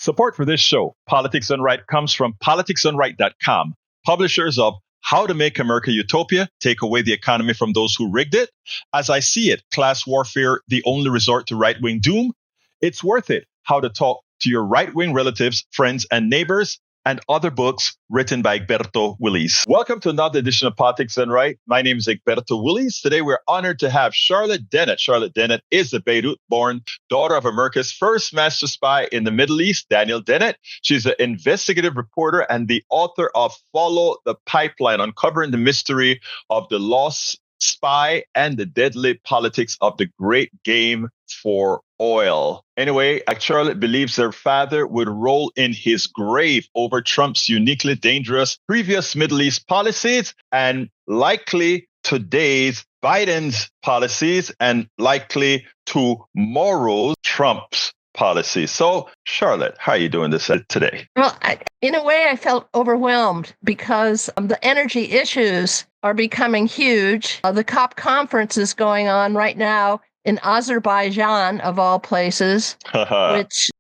Support for this show, Politics Done Right, comes from politicsdoneright.com, publishers of How to Make America Utopia, Take Away the Economy from Those Who Rigged It, As I See It, Class Warfare, The Only Resort to Right-Wing Doom, It's Worth It, How to Talk to Your Right-Wing Relatives, Friends, and Neighbors, and other books written by Egberto, Willies. Welcome to another edition of Politics Done Right. My name is Egberto, Willies. Today we're honored to have Charlotte Dennett. Charlotte Dennett is the Beirut-born daughter of America's first master spy in the Middle East, Daniel Dennett. She's an investigative reporter and the author of Follow the Pipeline, uncovering the mystery of the lost spy and the deadly politics of the great game for oil. Anyway, Charlotte believes her father would roll in his grave over Trump's uniquely dangerous previous Middle East policies and likely today's Biden's policies and likely tomorrow's Trump's policies. So, Charlotte, how are you doing this today? Well, in a way, I felt overwhelmed because the energy issues are becoming huge. The COP conference is going on right now in Azerbaijan, of all places,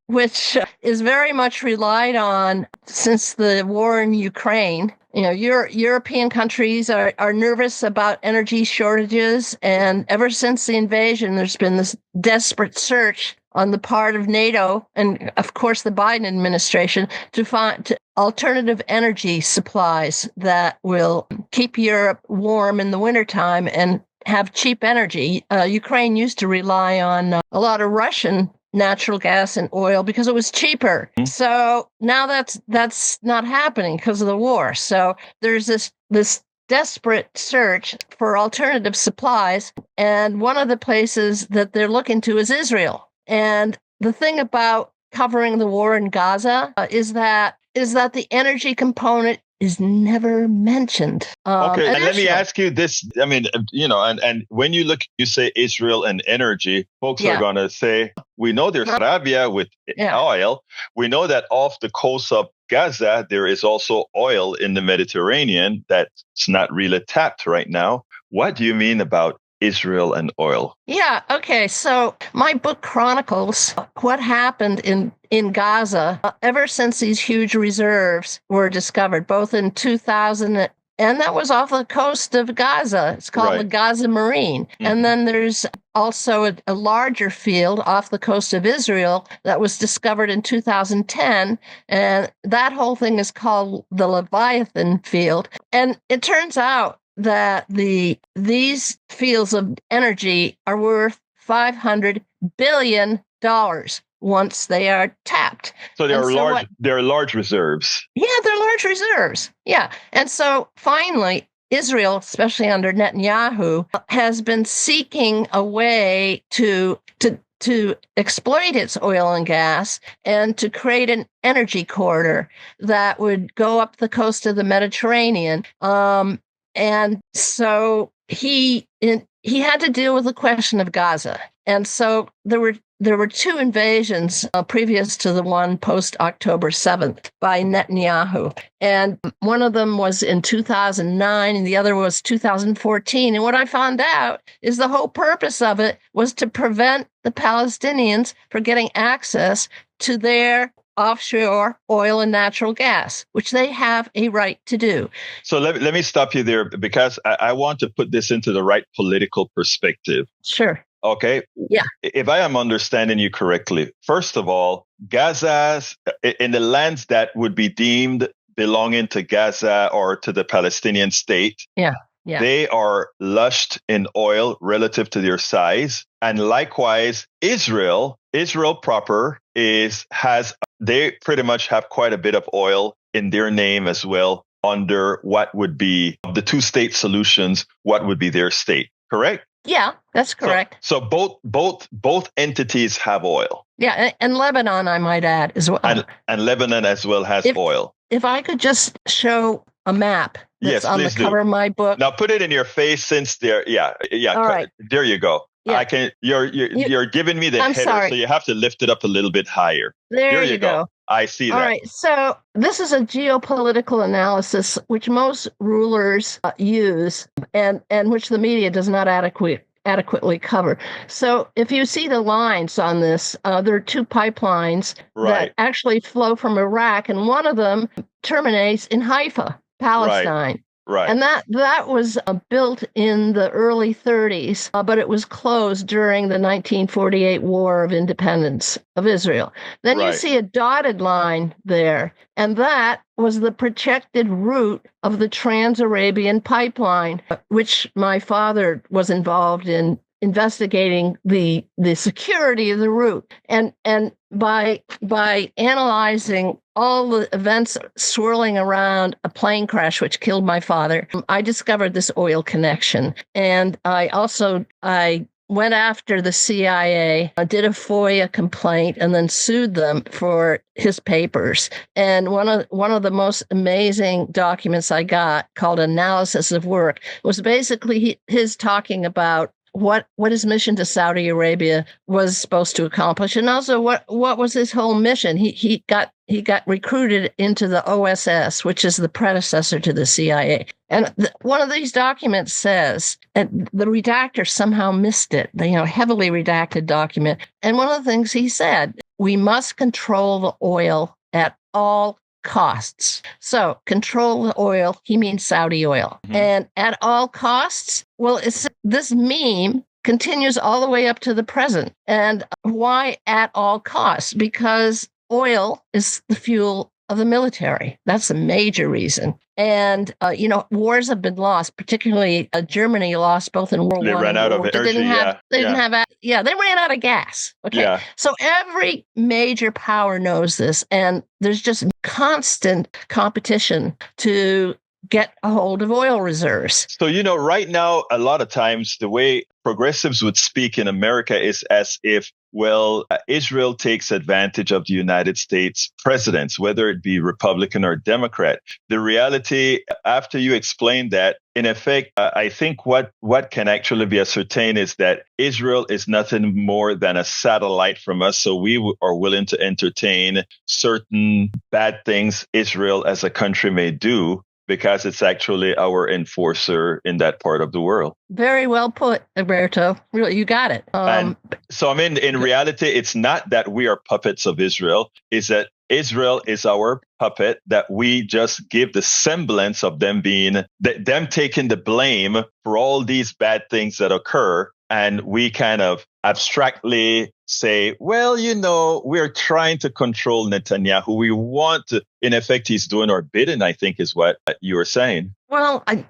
which is very much relied on since the war in Ukraine. You know, European countries are nervous about energy shortages, and ever since the invasion, there's been this desperate search on the part of NATO and, of course, the Biden administration to find alternative energy supplies that will keep Europe warm in the wintertime and have cheap energy. Ukraine used to rely on a lot of Russian natural gas and oil because it was cheaper. Mm-hmm. So now that's not happening because of the war. So there's this desperate search for alternative supplies, and one of the places that they're looking to is Israel. And the thing about covering the war in Gaza is that the energy component is never mentioned. Okay, and let me ask you this. I mean, and when you say Israel and energy, folks are going to say, we know there's Arabia with oil. We know that off the coast of Gaza, there is also oil in the Mediterranean that's not really tapped right now. What do you mean about Israel and oil? Yeah, okay. So my book chronicles what happened in Gaza ever since these huge reserves were discovered, both in 2000, and that was off the coast of Gaza. It's called the Gaza Marine. Mm-hmm. And then there's also a larger field off the coast of Israel that was discovered in 2010. And that whole thing is called the Leviathan Field. And it turns out that these fields of energy are worth $500 billion once they are tapped. So they're large reserves. Yeah, they're large reserves. Yeah. And so finally, Israel, especially under Netanyahu, has been seeking a way to exploit its oil and gas and to create an energy corridor that would go up the coast of the Mediterranean. And so he had to deal with the question of Gaza. And so there were two invasions previous to the one post-October 7th by Netanyahu. And one of them was in 2009 and the other was 2014. And what I found out is the whole purpose of it was to prevent the Palestinians from getting access to their offshore oil and natural gas, which they have a right to do. So let me stop you there because I want to put this into the right political perspective. Sure. Okay. Yeah. If I am understanding you correctly, first of all, Gaza's in the lands that would be deemed belonging to Gaza or to the Palestinian state. Yeah. Yeah. They are lushed in oil relative to their size. And likewise, Israel proper they pretty much have quite a bit of oil in their name as well under what would be the two-state solutions, what would be their state, correct? Yeah, that's correct. So both entities have oil. Yeah, and Lebanon, I might add, as well. And Lebanon as well has oil. If I could just show a map that's on the cover of my book. Now put it in your face since there. Yeah. All right. There you go. Yeah. I can. You're giving me the header, sorry. So you have to lift it up a little bit higher. There you go. I see that. All right. So this is a geopolitical analysis which most rulers use, and which the media does not adequately cover. So if you see the lines on this, there are two pipelines that actually flow from Iraq, and one of them terminates in Haifa, Palestine. Right. And that was built in the early 30s, but it was closed during the 1948 War of Independence of Israel. Then you see a dotted line there, and that was the projected route of the Trans-Arabian Pipeline, which my father was involved in investigating the security of the route. And by analyzing all the events swirling around a plane crash which killed my father, I discovered this oil connection. And I went after the CIA, did a FOIA complaint, and then sued them for his papers. And one of the most amazing documents I got, called Analysis of Work, was basically his talking about what his mission to Saudi Arabia was supposed to accomplish, and also what was his whole mission. He got recruited into the OSS, which is the predecessor to the CIA. And one of these documents says, and the redactor somehow missed it, heavily redacted document. And one of the things he said, we must control the oil at all costs. So control the oil, he means Saudi oil. Mm-hmm. And at all costs, well, this meme continues all the way up to the present. And why at all costs? Because oil is the fuel of the military. That's a major reason. And, wars have been lost, particularly Germany lost both in World War I. They ran out of energy. They ran out of gas. Okay. Yeah. So every major power knows this, and there's just constant competition to get a hold of oil reserves. So, right now, a lot of times the way progressives would speak in America is as if, Israel takes advantage of the United States presidents, whether it be Republican or Democrat. The reality, after you explain that, in effect, I think what can actually be ascertained is that Israel is nothing more than a satellite from us. So we are willing to entertain certain bad things Israel as a country may do, because it's actually our enforcer in that part of the world. Very well put, Egberto. Really, you got it. In reality, it's not that we are puppets of Israel. It's that Israel is our puppet, that we just give the semblance of them taking the blame for all these bad things that occur. And we kind of abstractly say, we're trying to control Netanyahu. We want to, in effect, he's doing our bidding, I think is what you were saying. Well, I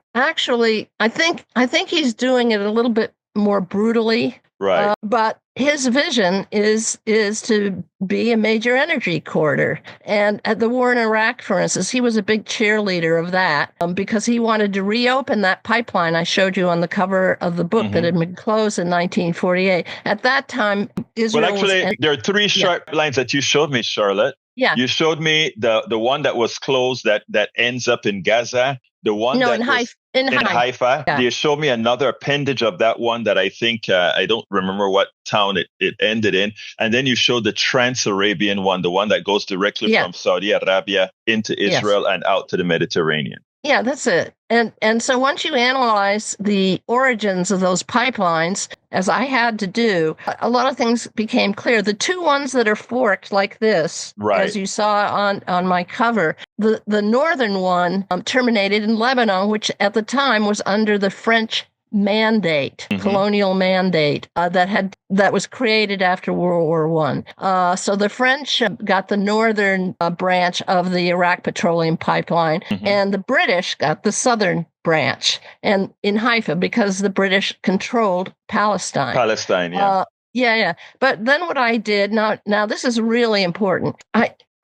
think he's doing it a little bit more brutally. Right. But his vision is to be a major energy corridor. And at the war in Iraq, for instance, he was a big cheerleader of that because he wanted to reopen that pipeline I showed you on the cover of the book that had been closed in 1948. At that time, Israel there are three sharp lines that you showed me, Charlotte. Yeah. You showed me the one that was closed that ends up in Gaza. The one in Haifa. Yeah. You showed me another appendage of that one that I think, I don't remember what town it ended in. And then you showed the Trans-Arabian one, the one that goes directly from Saudi Arabia into Israel and out to the Mediterranean. Yeah, that's it. And so once you analyze the origins of those pipelines, as I had to do, a lot of things became clear. The two ones that are forked like this, as you saw on my cover, the northern one terminated in Lebanon, which at the time was under the French mandate, colonial mandate that was created after World War I. So the French got the northern branch of the Iraq Petroleum Pipeline, and the British got the southern branch, and in Haifa, because the British controlled Palestine. Yeah. But then what I did, now this is really important.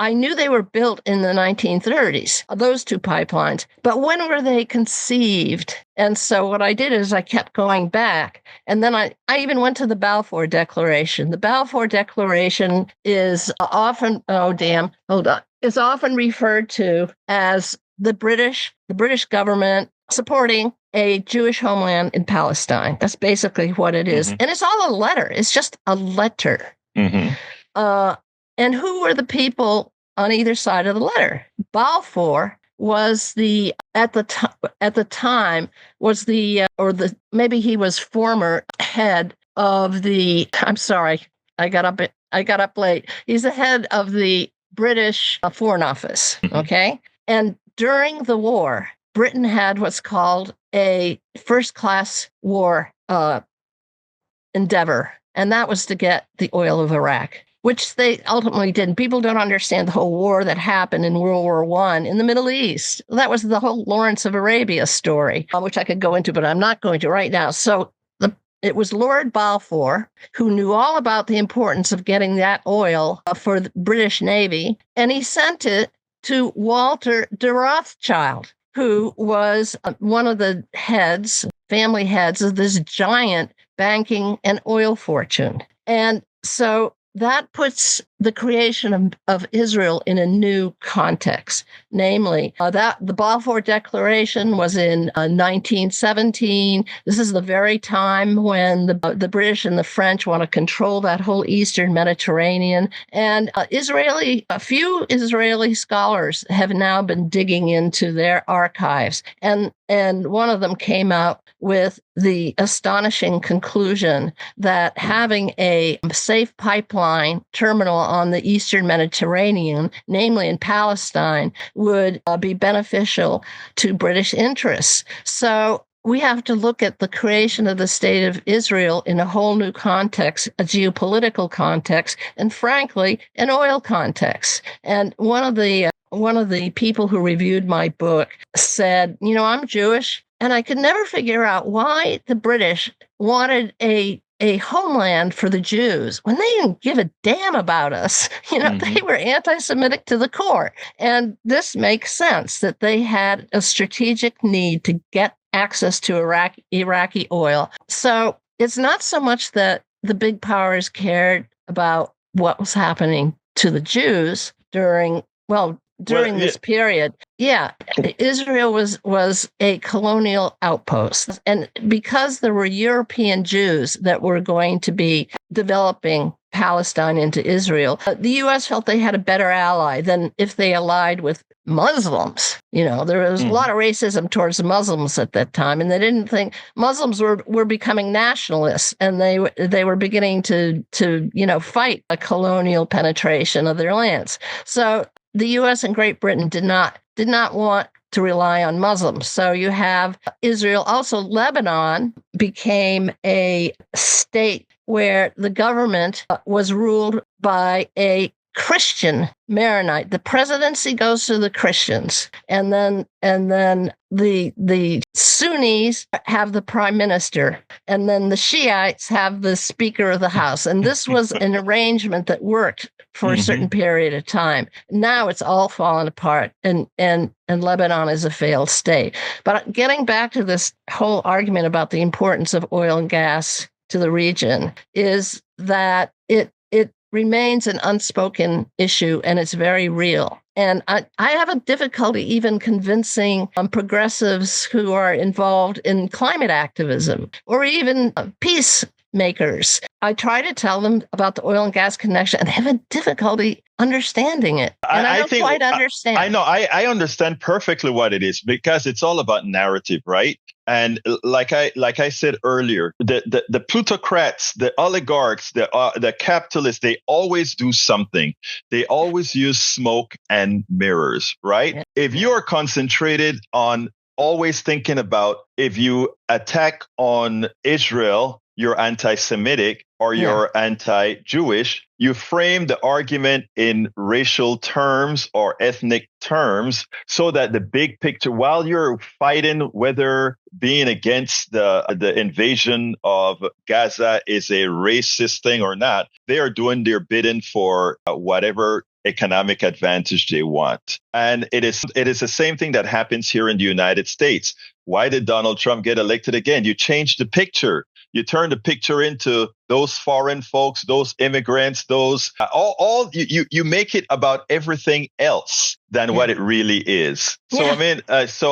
I knew they were built in the 1930s, those two pipelines, but when were they conceived? And so what I did is I kept going back, and then I even went to the Balfour Declaration. The Balfour Declaration is often, is often referred to as the British government supporting a Jewish homeland in Palestine. That's basically what it is. And it's all a letter. It's just a letter. And who were the people on either side of the letter? Balfour was the at the time was the maybe he was former head of the. I'm sorry, I got up late. He's the head of the British Foreign Office. Okay, and during the war, Britain had what's called a first-class war endeavor, and that was to get the oil of Iraq, which they ultimately didn't. People don't understand the whole war that happened in World War I in the Middle East. That was the whole Lawrence of Arabia story, which I could go into, but I'm not going to right now. So it was Lord Balfour who knew all about the importance of getting that oil for the British Navy, and he sent it to Walter de Rothschild, who was one of the family heads of this giant banking and oil fortune. And so that puts the creation of Israel in a new context. Namely, that the Balfour Declaration was in 1917. This is the very time when the British and the French want to control that whole Eastern Mediterranean. And a few Israeli scholars have now been digging into their archives, and one of them came out with the astonishing conclusion that having a safe pipeline terminal on the Eastern Mediterranean, namely in Palestine, would be beneficial to British interests. So we have to look at the creation of the State of Israel in a whole new context, a geopolitical context, and frankly, an oil context. And one of the people who reviewed my book said, I'm Jewish, and I could never figure out why the British wanted a homeland for the Jews when they didn't give a damn about us. They were anti-Semitic to the core. And this makes sense that they had a strategic need to get access to Iraqi oil. So it's not so much that the big powers cared about what was happening to the Jews during this period. Yeah, Israel was a colonial outpost. And because there were European Jews that were going to be developing Palestine into Israel, the U.S. felt they had a better ally than if they allied with Muslims. There was a lot of racism towards the Muslims at that time, and they didn't think Muslims were becoming nationalists, and they were beginning to fight a colonial penetration of their lands. So the U.S. and Great Britain did not want to rely on Muslims. So you have Israel. Also, Lebanon became a state where the government was ruled by a Christian Maronite. The presidency goes to the Christians, and then the Sunnis have the prime minister, and then the Shiites have the Speaker of the House. And this was an arrangement that worked for a certain period of time. Now it's all fallen apart, and Lebanon is a failed state. But getting back to this whole argument about the importance of oil and gas to the region is that it remains an unspoken issue, and it's very real. And I have a difficulty even convincing progressives who are involved in climate activism or even peacemakers. I try to tell them about the oil and gas connection, and they have a difficulty understanding it. And I don't quite understand. I know. I understand perfectly what it is, because it's all about narrative, right? And like I said earlier, the plutocrats, the oligarchs, the capitalists, they always do something. They always use smoke and mirrors, right? Yeah. If you are concentrated on always thinking about if you attack on Israel, you're anti-Semitic or you're anti-Jewish, you frame the argument in racial terms or ethnic terms so that the big picture, while you're fighting whether being against the invasion of Gaza is a racist thing or not, they are doing their bidding for whatever economic advantage they want. And it is the same thing that happens here in the United States. Why did Donald Trump get elected again? You change the picture. You turn the picture into those foreign folks, those immigrants, those you make it about everything else than what it really is. So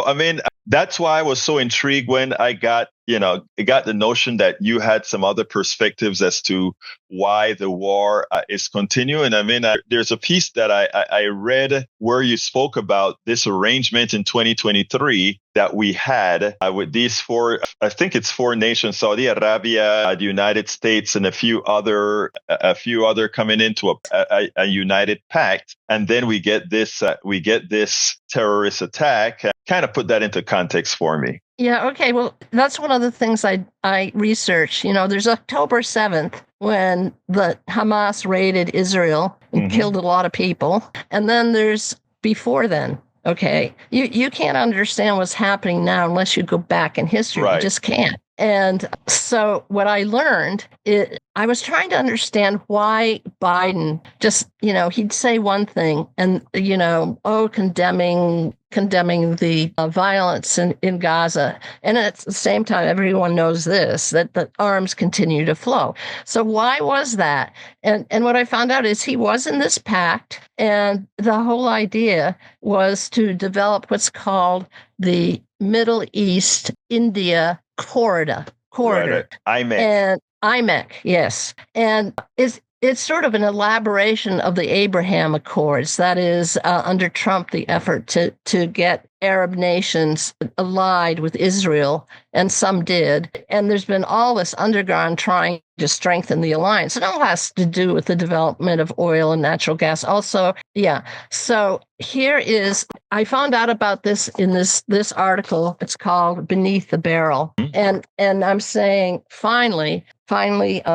I mean, that's why I was so intrigued when I got got the notion that you had some other perspectives as to why the war is continuing. I mean, there's a piece that I read where you spoke about this arrangement in 2023 that we had with these four, I think it's four nations: Saudi Arabia, the United States, and a few other coming into a united pact. And then we get this terrorist attack. Kind of put that into context for me. Yeah, okay. Well, that's one of the things I researched. There's October 7th when the Hamas raided Israel and killed a lot of people. And then there's before then. Okay. You can't understand what's happening now unless you go back in history. Right. You just can't. And so what I learned, I was trying to understand why Biden just, he'd say one thing and, condemning the violence in Gaza. And at the same time, everyone knows this, that the arms continue to flow. So why was that? And what I found out is he was in this pact, and the whole idea was to develop what's called the Middle East India corridor. Right. IMEC. And IMEC, yes. And it's sort of an elaboration of the Abraham Accords. That is, under Trump, the effort to get Arab nations allied with Israel, and some did. And there's been all this underground trying to strengthen the alliance. It all has to do with the development of oil and natural gas. Also, yeah. So here is, I found out about this in this article. It's called Beneath the Barrel. And I'm saying, finally,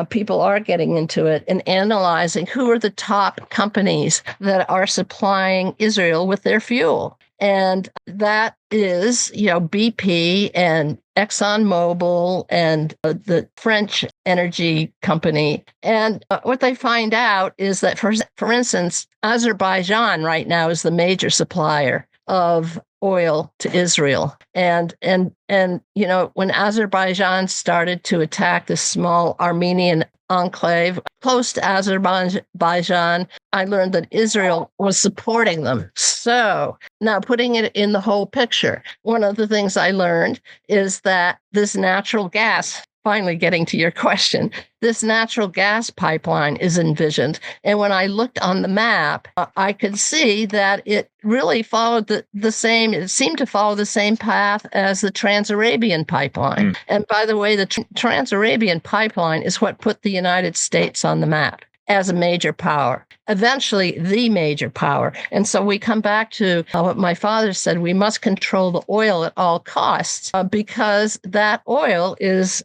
people are getting into it and analyzing who are the top companies that are supplying Israel with their fuel. And that is, BP and ExxonMobil and the French energy company. And what they find out is that, for instance, Azerbaijan right now is the major supplier of oil to Israel. And when Azerbaijan started to attack this small Armenian enclave close to Azerbaijan, I learned that Israel was supporting them. So now putting it in the whole picture, one of the things I learned is that this natural gas, finally getting to your question, this natural gas pipeline is envisioned. And when I looked on the map, I could see that it really followed the same, it seemed to follow the same path as the Trans-Arabian pipeline. And by the way, the Trans-Arabian pipeline is what put the United States on the map as a major power, eventually the major power. And so we come back to what my father said: we must control the oil at all costs, because that oil is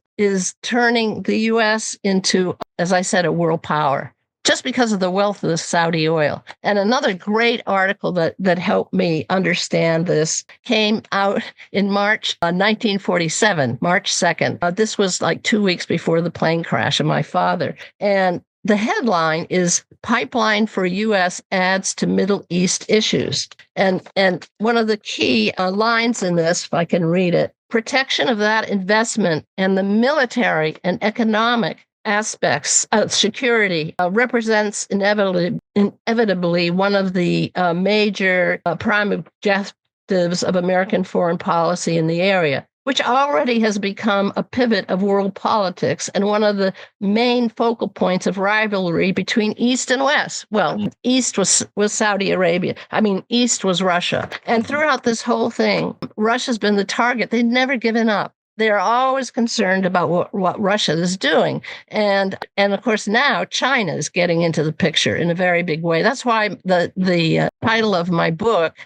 turning the U.S. into, as I said, a world power, just because of the wealth of the Saudi oil. And another great article that helped me understand this came out in March 1947, March 2nd. This was like 2 weeks before the plane crash of my father. And the headline is "Pipeline for U.S. Adds to Middle East Issues." And one of the key lines in this, if I can read it: protection of that investment and the military and economic aspects of security represents inevitably one of the major prime objectives of American foreign policy in the area, which already has become a pivot of world politics and one of the main focal points of rivalry between East and West. Well, East was Saudi Arabia. East was Russia. And throughout this whole thing, Russia's been the target. They've never given up. They're always concerned about what Russia is doing. And of course, now China is getting into the picture in a very big way. That's why the title of my book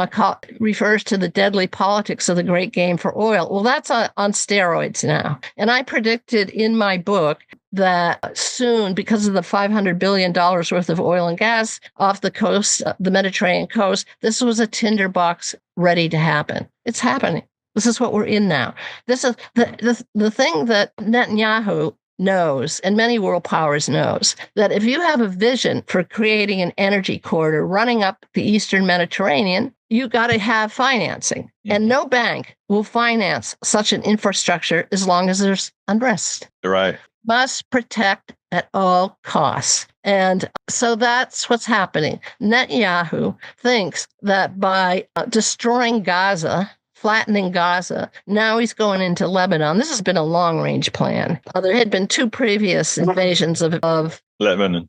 refers to the deadly politics of the great game for oil. Well, that's on steroids now. And I predicted in my book that soon, because of the $500 billion worth of oil and gas off the coast, the Mediterranean coast, this was a tinderbox ready to happen. It's happening. This is what we're in now. This is the thing that Netanyahu knows, and many world powers knows, that if you have a vision for creating an energy corridor running up the Eastern Mediterranean, you got to have financing. And no bank will finance such an infrastructure as long as there's unrest. Right. Must protect at all costs. And so that's what's happening. Netanyahu thinks that by destroying Gaza, flattening Gaza. Now he's going into Lebanon. This has been a long-range plan. There had been 2 previous invasions of Lebanon.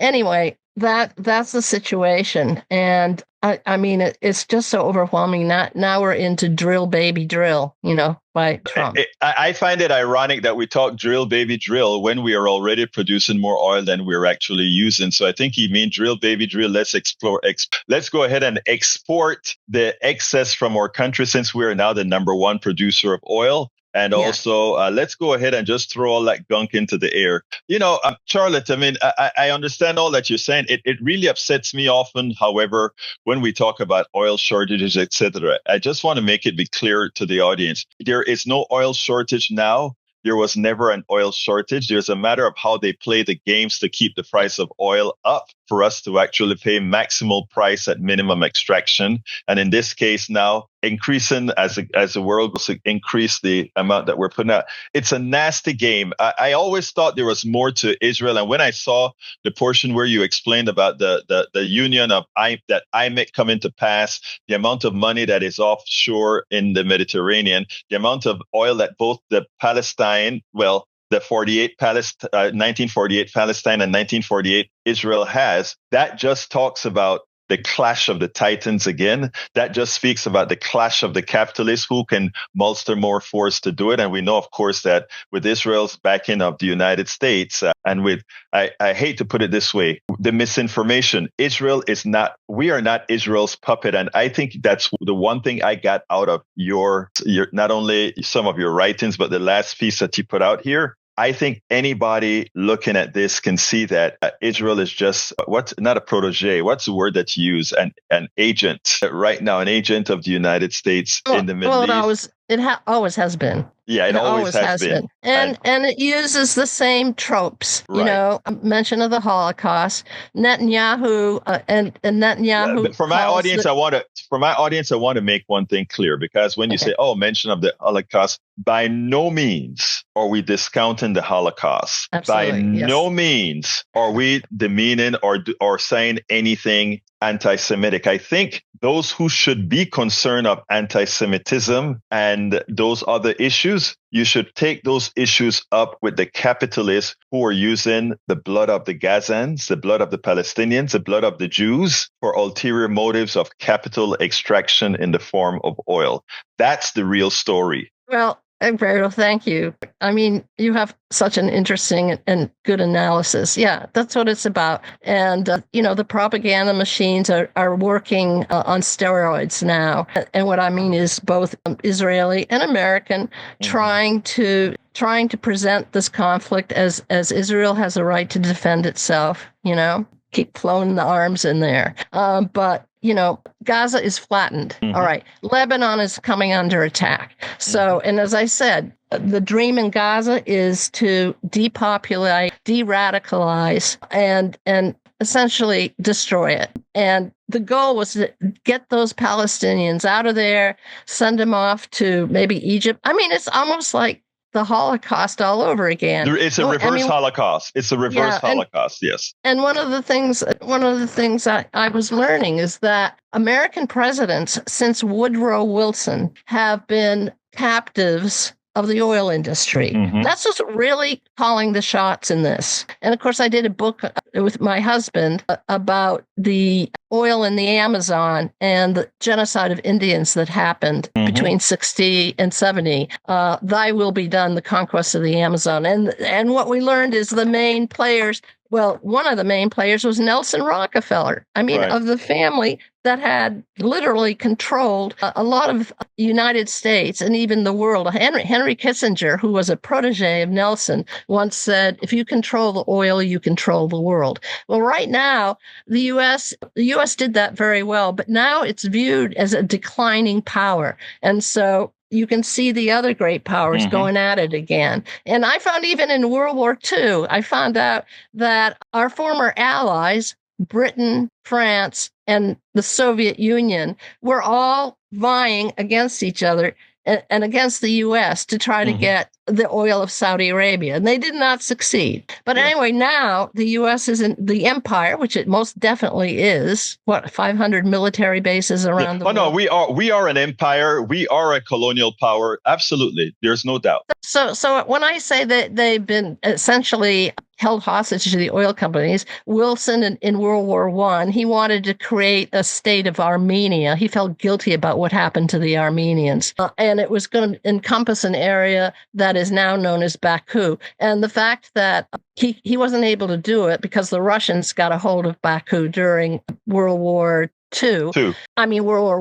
Anyway, that's the situation. And I mean, it's just so overwhelming. Now we're into drill, baby, drill, by Trump. I find it ironic that we talk drill, baby, drill when we are already producing more oil than we're actually using. So I think he means drill, baby, drill. Let's explore. Let's go ahead and export the excess from our country since we are now the number 1 producer of oil. And also, let's go ahead and just throw all that gunk into the air. Charlotte, I mean, I understand all that you're saying. It really upsets me often, however, when we talk about oil shortages, etc. I just want to make it be clear to the audience. There is no oil shortage now. There was never an oil shortage. There's a matter of how they play the games to keep the price of oil up for us to actually pay maximal price at minimum extraction. And in this case now, increasing as the world goes to increase the amount that we're putting out. It's a nasty game. I always thought there was more to Israel. And when I saw the portion where you explained about the union of that IMEC coming to pass, the amount of money that is offshore in the Mediterranean, the amount of oil that both the Palestine, the 1948 Palestine and 1948 Israel has, that just talks about the clash of the titans again. That just speaks about the clash of the capitalists who can muster more force to do it. And we know, of course, that with Israel's backing of the United States and with, I hate to put it this way, the misinformation, we are not Israel's puppet. And I think that's the one thing I got out of your not only some of your writings, but the last piece that you put out here. I think anybody looking at this can see that Israel is just not a protege. What's the word that you use? An agent right now, an agent of the United States in the Middle East. It always has been. Yeah, it always has been. And it uses the same tropes, right. Mention of the Holocaust, Netanyahu, and Netanyahu. But for my audience, I want to make one thing clear, because when you say, mention of the Holocaust, by no means are we discounting the Holocaust. Absolutely, no means are we demeaning or saying anything anti-Semitic. I think those who should be concerned of anti-Semitism and those other issues, you should take those issues up with the capitalists who are using the blood of the Gazans, the blood of the Palestinians, the blood of the Jews for ulterior motives of capital extraction in the form of oil. That's the real story. Well, Egberto, thank you. I mean, you have such an interesting and good analysis. Yeah, that's what it's about. And, the propaganda machines are working on steroids now. And what I mean is both Israeli and American trying to present this conflict as Israel has a right to defend itself, keep flowing the arms in there. But Gaza is flattened. Mm-hmm. All right. Lebanon is coming under attack. So, and as I said, the dream in Gaza is to depopulate, de-radicalize, and essentially destroy it. And the goal was to get those Palestinians out of there, send them off to maybe Egypt. I mean, it's almost like the Holocaust all over again. It's a reverse Holocaust. It's a reverse Holocaust, yes. And one of the things I was learning is that American presidents since Woodrow Wilson have been captives of the oil industry. Mm-hmm. That's what's really calling the shots in this. And of course, I did a book with my husband about the oil in the Amazon and the genocide of Indians that happened between 60 and 70. Thy will be done, the conquest of the Amazon. And what we learned is the main players. Well, one of the main players was Nelson Rockefeller. I mean, of the family that had literally controlled a lot of the United States and even the world. Henry Kissinger, who was a protege of Nelson, once said, if you control the oil, you control the world. Well, right now, the U.S. did that very well, but now it's viewed as a declining power. And so you can see the other great powers going at it again. And I found even in World War II, I found out that our former allies, Britain, France, and the Soviet Union, were all vying against each other and against the U.S. to try to get the oil of Saudi Arabia. And they did not succeed. But anyway, now the U.S. is in the empire, which it most definitely is. 500 military bases around the world? No, we are an empire. We are a colonial power. Absolutely. There's no doubt. So when I say that they've been essentially held hostage to the oil companies, Wilson in World War I, he wanted to create a state of Armenia. He felt guilty about what happened to the Armenians. And it was going to encompass an area that is now known as Baku. And the fact that he wasn't able to do it because the Russians got a hold of Baku during World War World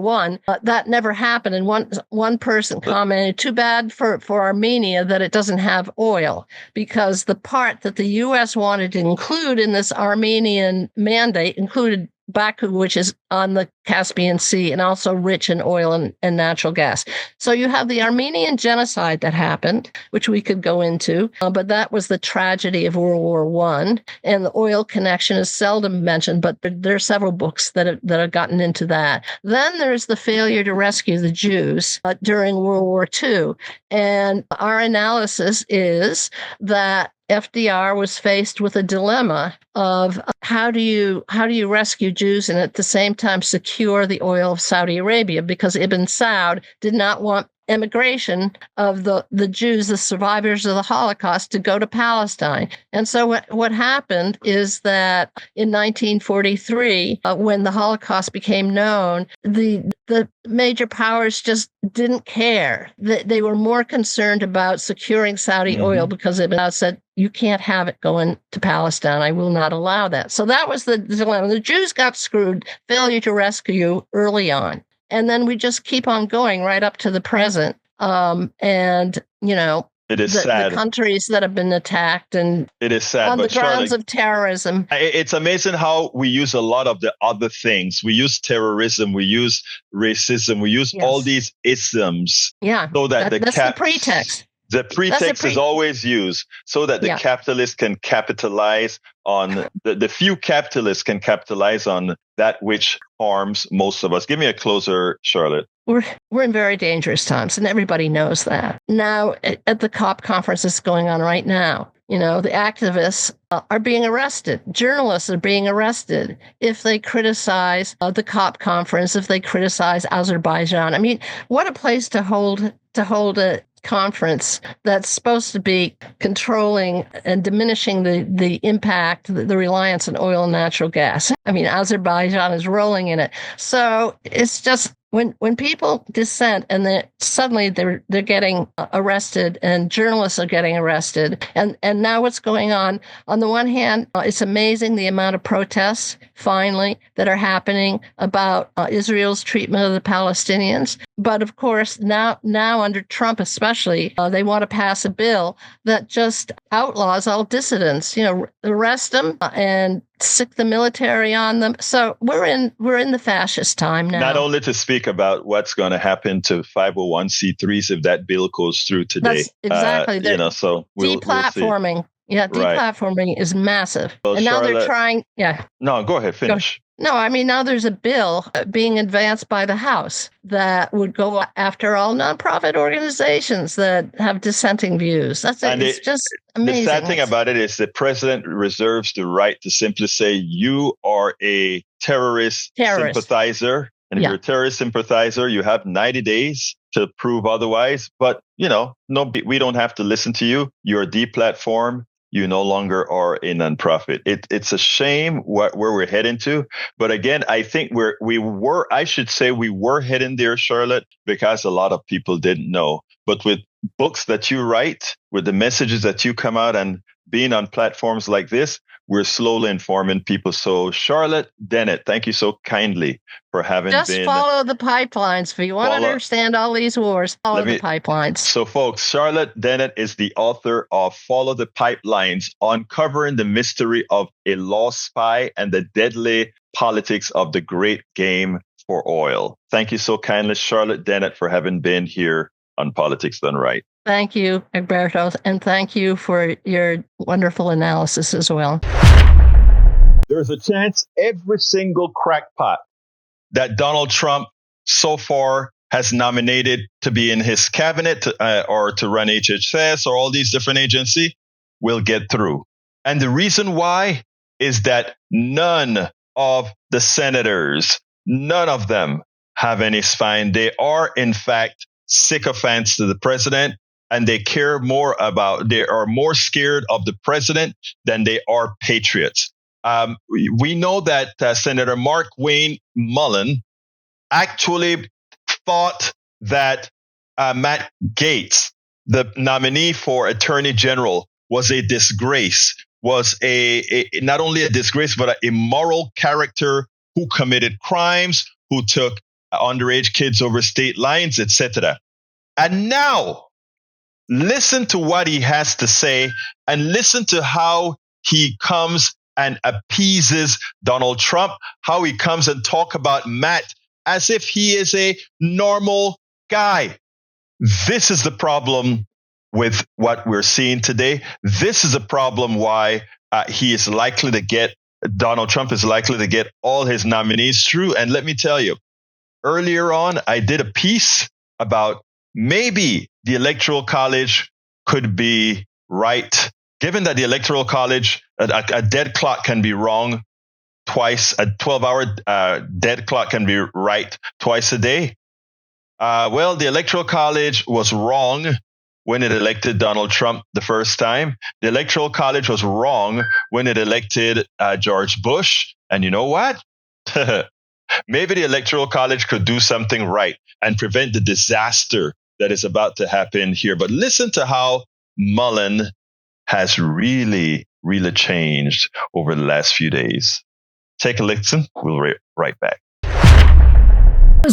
War I, that never happened. And one person commented, too bad for Armenia that it doesn't have oil, because the part that the U.S. wanted to include in this Armenian mandate included Baku, which is on the Caspian Sea and also rich in oil and natural gas. So you have the Armenian genocide that happened, which we could go into, but that was the tragedy of World War I. And the oil connection is seldom mentioned, but there are several books that have gotten into that. Then there's the failure to rescue the Jews during World War II. And our analysis is that FDR was faced with a dilemma of how do you rescue Jews and at the same time secure the oil of Saudi Arabia, because Ibn Saud did not want immigration of the Jews, the survivors of the Holocaust, to go to Palestine. And so what happened is that in 1943, when the Holocaust became known, the major powers just didn't care. They were more concerned about securing Saudi oil, because Ibn Saud said, you can't have it going to Palestine. I will not allow that. So that was the dilemma. The Jews got screwed, failure to rescue early on. And then we just keep on going right up to the present. And, it is sad. The countries that have been attacked, and it is sad, on but the grounds of terrorism. It's amazing how we use a lot of the other things. We use terrorism, we use racism, we use all these isms. Yeah, so that that's the pretext. The pretext is always used so that the capitalists can capitalize on the few capitalists can capitalize on that which harms most of us. Give me a closer, Charlotte. We're in very dangerous times, and everybody knows that. Now, at the COP conference that's going on right now, the activists are being arrested. Journalists are being arrested if they criticize the COP conference, if they criticize Azerbaijan. I mean, what a place to hold a conference that's supposed to be controlling and diminishing the impact, the reliance on oil and natural gas. I mean, Azerbaijan is rolling in it. So it's just when people dissent and then suddenly they're getting arrested, and journalists are getting arrested. And now what's going on the one hand, it's amazing the amount of protests finally that are happening about Israel's treatment of the Palestinians. But of course, now under Trump especially, they want to pass a bill that just outlaws all dissidents, arrest them and sick the military on them. So we're in the fascist time now. Not only to speak about what's going to happen to 501c3s if that bill goes through today. That's exactly. So deplatforming. We'll deplatforming is massive. Well, and now Charlotte, they're trying. No, go ahead. Finish. No, I mean, now there's a bill being advanced by the House that would go after all nonprofit organizations that have dissenting views. It's just amazing. The sad thing about it is the president reserves the right to simply say, you are a terrorist. Sympathizer. And if you're a terrorist sympathizer, you have 90 days to prove otherwise. But, we don't have to listen to you. You're deplatformed. You no longer are a nonprofit. It's a shame where we're heading to. But again, I think we were heading there, Charlotte, because a lot of people didn't know. But with books that you write, with the messages that you come out and being on platforms like this, we're slowly informing people. So Charlotte Dennett, thank you so kindly for having Just follow the pipelines. If you want to understand all these wars, follow the pipelines. So folks, Charlotte Dennett is the author of Follow the Pipelines, Uncovering the Mystery of a Lost Spy and the Deadly Politics of the Great Game for Oil. Thank you so kindly, Charlotte Dennett, for having been here on Politics Done Right. Thank you, Egberto, and thank you for your wonderful analysis as well. There's a chance every single crackpot that Donald Trump so far has nominated to be in his cabinet or to run HHS or all these different agencies will get through. And the reason why is that none of the senators, none of them have any spine. They are, in fact, sycophants to the president, and they they are more scared of the president than they are patriots. We know that Senator Mark Wayne Mullin actually thought that Matt Gaetz, the nominee for Attorney General, was a disgrace, was not only a disgrace, but an immoral character who committed crimes, who took underage kids over state lines, etc. And now, listen to what he has to say and listen to how he comes and appeases Donald Trump, how he comes and talk about Matt as if he is a normal guy. This is the problem with what we're seeing today. This is a problem why Donald Trump is likely to get all his nominees through. And let me tell you, earlier on, I did a piece about maybe the Electoral College could be right, given that the Electoral College, a dead clock can be wrong twice, a 12-hour dead clock can be right twice a day. Well, the Electoral College was wrong when it elected Donald Trump the first time. The Electoral College was wrong when it elected George Bush. And you know what? Maybe the Electoral College could do something right and prevent the disaster that is about to happen here. But listen to how Mullin has really changed over the last few days. Take a listen. We'll be right back.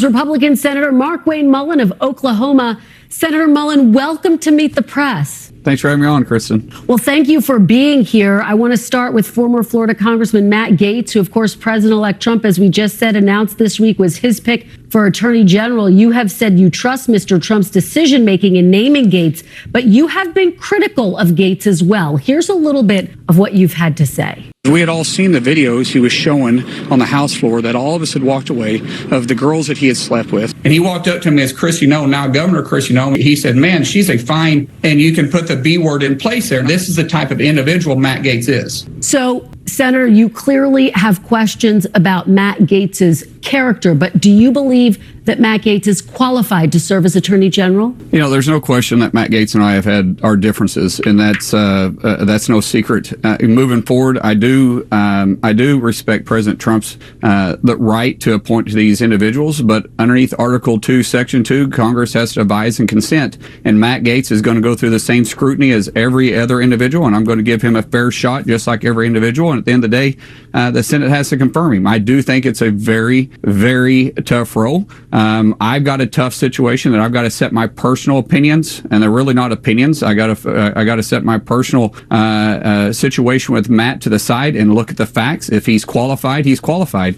Republican Senator Mark Wayne Mullin of Oklahoma. Senator Mullin, welcome to Meet the Press. Thanks for having me on, Kristen. Well, thank you for being here. I want to start with former Florida Congressman Matt Gaetz, who, of course, President-elect Trump, as we just said, announced this week was his pick for Attorney General. You have said you trust Mr. Trump's decision-making in naming Gaetz, but you have been critical of Gaetz as well. Here's a little bit of what you've had to say. We had all seen the videos he was showing on the House floor that all of us had walked away of the girls that he had slept with. And he walked up to me as Chrissy Nolan, now Governor Chrissy Nolan. He said, man, she's a fine, and you can put the B word in place there. This is the type of individual Matt Gaetz is. So, Senator, you clearly have questions about Matt Gaetz's character, but do you believe that Matt Gaetz is qualified to serve as Attorney General? You know, there's no question that Matt Gaetz and I have had our differences, and that's no secret. Moving forward, I do respect President Trump's the right to appoint these individuals, but underneath Article 2, Section 2, Congress has to advise and consent, and Matt Gaetz is going to go through the same scrutiny as every other individual, and I'm going to give him a fair shot, just like every individual. And at the end of the day, the Senate has to confirm him. I do think it's a very, very tough role. I've got a tough situation that I've got to set my personal opinions, and they're really not opinions. I got to set my personal situation with Matt to the side and look at the facts. If he's qualified, he's qualified.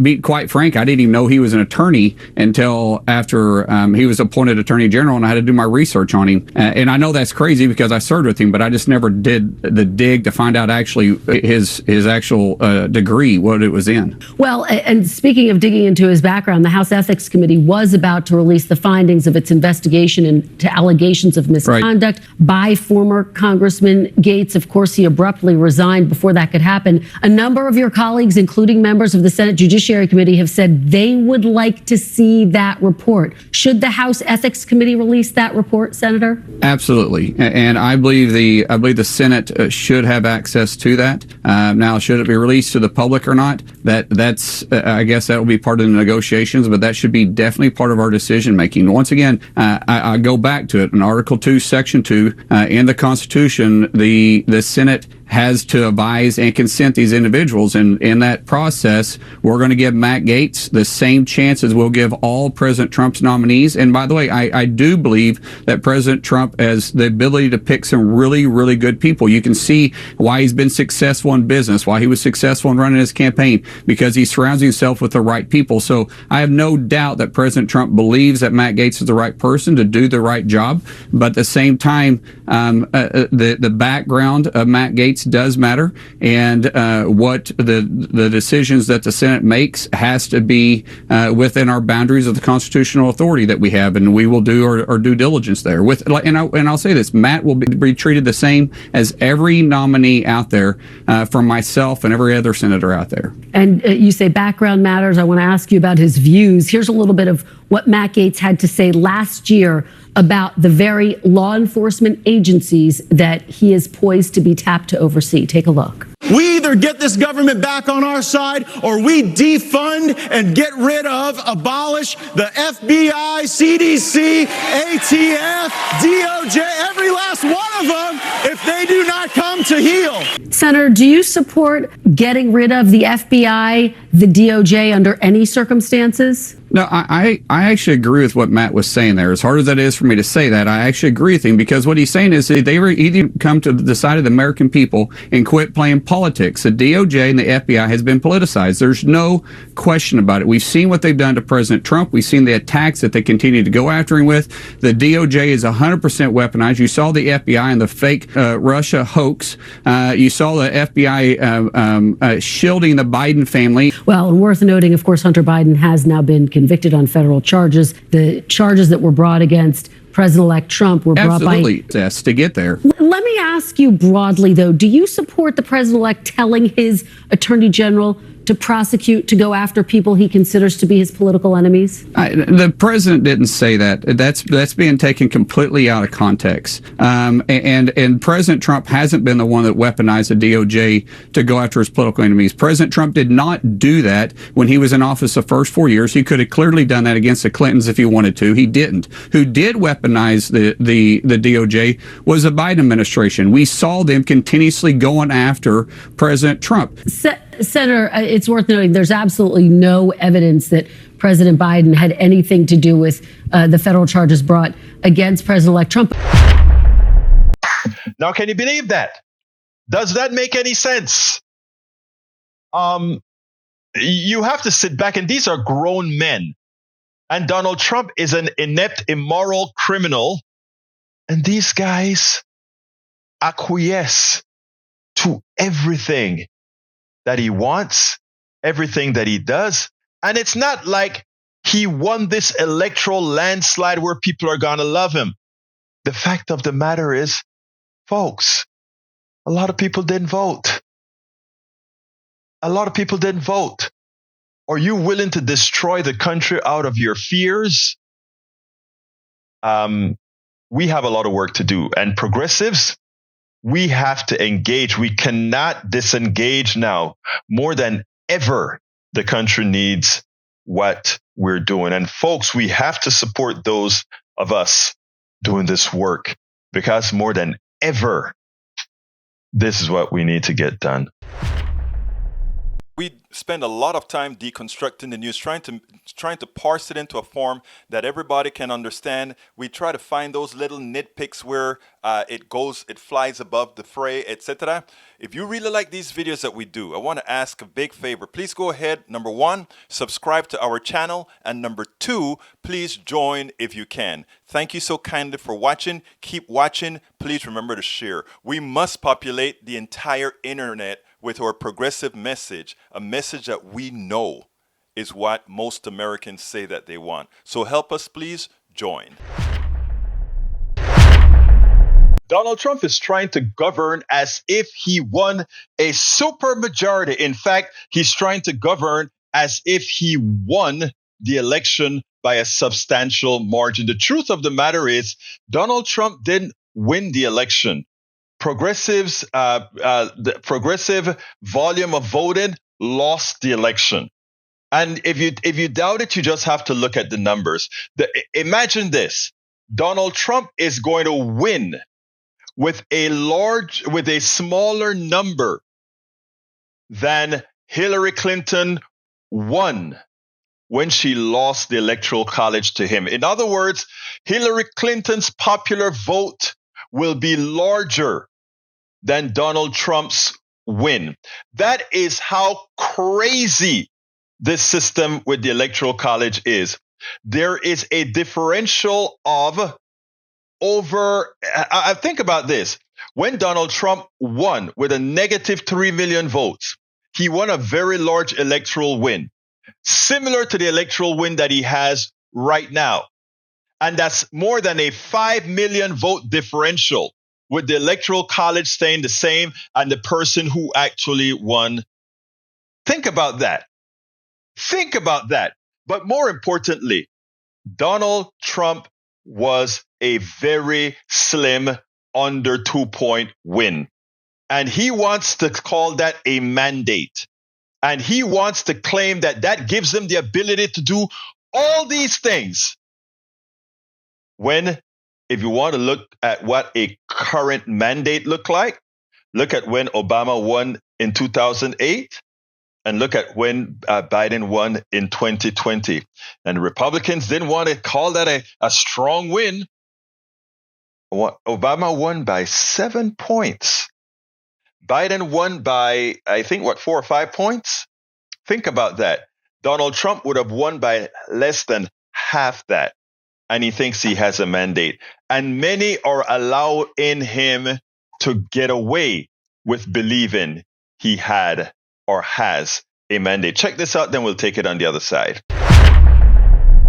Be quite frank, I didn't even know he was an attorney until after he was appointed Attorney General, and I had to do my research on him. And I know that's crazy because I served with him, but I just never did the dig to find out actually his actual degree, what it was in. Well, and speaking of digging into his background, the House Ethics Committee was about to release the findings of its investigation into allegations of misconduct by former Congressman Gaetz. Of course, he abruptly resigned before that could happen. A number of your colleagues, including members of the Senate Judiciary Committee, have said they would like to see that report. Should the House Ethics Committee release that report, Senator? Absolutely, and I believe the Senate should have access to that. Now, should it be released to the public or not? That's I guess that will be part of the negotiations, but that should be definitely part of our decision making. Once again, I go back to it in Article 2, Section 2 in the Constitution. The Senate has to advise and consent these individuals, and in that process, we're going to give Matt Gaetz the same chances we'll give all President Trump's nominees. And by the way, I do believe that President Trump has the ability to pick some really, really good people. You can see why he's been successful in business, why he was successful in running his campaign, because he surrounds himself with the right people. So I have no doubt that President Trump believes that Matt Gaetz is the right person to do the right job. But at the same time, the background of Matt Gaetz Gaetz does matter, and what the decisions that the Senate makes has to be within our boundaries of the constitutional authority that we have, and we will do our due diligence there. And I'll say this: Matt will be treated the same as every nominee out there, from myself and every other senator out there. And you say background matters. I want to ask you about his views. Here's a little bit of what Matt Gaetz had to say last year about the very law enforcement agencies that he is poised to be tapped to oversee. Take a look. We either get this government back on our side or we defund and get rid of, abolish the FBI, CDC, ATF, DOJ, every last one of them if they do not come to heel. Senator, do you support getting rid of the FBI, the DOJ under any circumstances? No, I actually agree with what Matt was saying there. As hard as that is for me to say that, I actually agree with him, because what he's saying is they were either come to the side of the American people and quit playing politics. The DOJ and the FBI has been politicized. There's no question about it. We've seen what they've done to President Trump. We've seen the attacks that they continue to go after him with. The DOJ is 100% weaponized. You saw the FBI and the fake Russia hoax. You saw the FBI shielding the Biden family. Well, and worth noting, of course, Hunter Biden has now been convicted on federal charges. The charges that were brought against President-elect Trump were brought by... Absolutely, yes, to get there. Let me ask you broadly, though, do you support the president-elect telling his attorney general to prosecute, to go after people he considers to be his political enemies? The president didn't say that. That's being taken completely out of context. And President Trump hasn't been the one that weaponized the DOJ to go after his political enemies. President Trump did not do that when he was in office the first 4 years. He could have clearly done that against the Clintons if he wanted to. He didn't. Who did weaponize the DOJ was the Biden administration. We saw them continuously going after President Trump. Senator, it's worth noting there's absolutely no evidence that President Biden had anything to do with the federal charges brought against President-elect Trump. Now, can you believe that? Does that make any sense? You have to sit back, and these are grown men. And Donald Trump is an inept, immoral criminal. And these guys acquiesce to everything that he wants, everything that he does. And it's not like he won this electoral landslide where people are going to love him. The fact of the matter is, folks, a lot of people didn't vote. A lot of people didn't vote. Are you willing to destroy the country out of your fears? We have a lot of work to do. And progressives, we have to engage. We cannot disengage now. More than ever, the country needs what we're doing. And folks, we have to support those of us doing this work, because more than ever, this is what we need to get done. We spend a lot of time deconstructing the news, trying to parse it into a form that everybody can understand. We try to find those little nitpicks where it flies above the fray, etc. If you really like these videos that we do, I want to ask a big favor. Please go ahead. Number one, subscribe to our channel. And number two, please join if you can. Thank you so kindly for watching. Keep watching. Please remember to share. We must populate the entire internet with our progressive message, a message that we know is what most Americans say that they want. So help us, please join. Donald Trump is trying to govern as if he won a supermajority. In fact, he's trying to govern as if he won the election by a substantial margin. The truth of the matter is, Donald Trump didn't win the election. The progressive volume of voting lost the election. And if you doubt it, you just have to look at the numbers. Imagine this. Donald Trump is going to win with a smaller number than Hillary Clinton won when she lost the Electoral College to him. In other words, Hillary Clinton's popular vote will be larger than Donald Trump's win. That is how crazy this system with the Electoral College is. There is a differential of think about this. When Donald Trump won with a negative 3 million votes, he won a very large electoral win, similar to the electoral win that he has right now. And that's more than a 5 million vote differential, with the electoral college staying the same and the person who actually won. Think about that. Think about that. But more importantly, Donald Trump was a very slim under 2-point win. And he wants to call that a mandate. And he wants to claim that that gives him the ability to do all these things. When, if you want to look at what a current mandate looked like, look at when Obama won in 2008 and look at when Biden won in 2020. And Republicans didn't want to call that a strong win. Obama won by 7 points. Biden won by, I think, 4 or 5 points? Think about that. Donald Trump would have won by less than half that. And he thinks he has a mandate. And many are allowing him to get away with believing he had or has a mandate. Check this out, then we'll take it on the other side.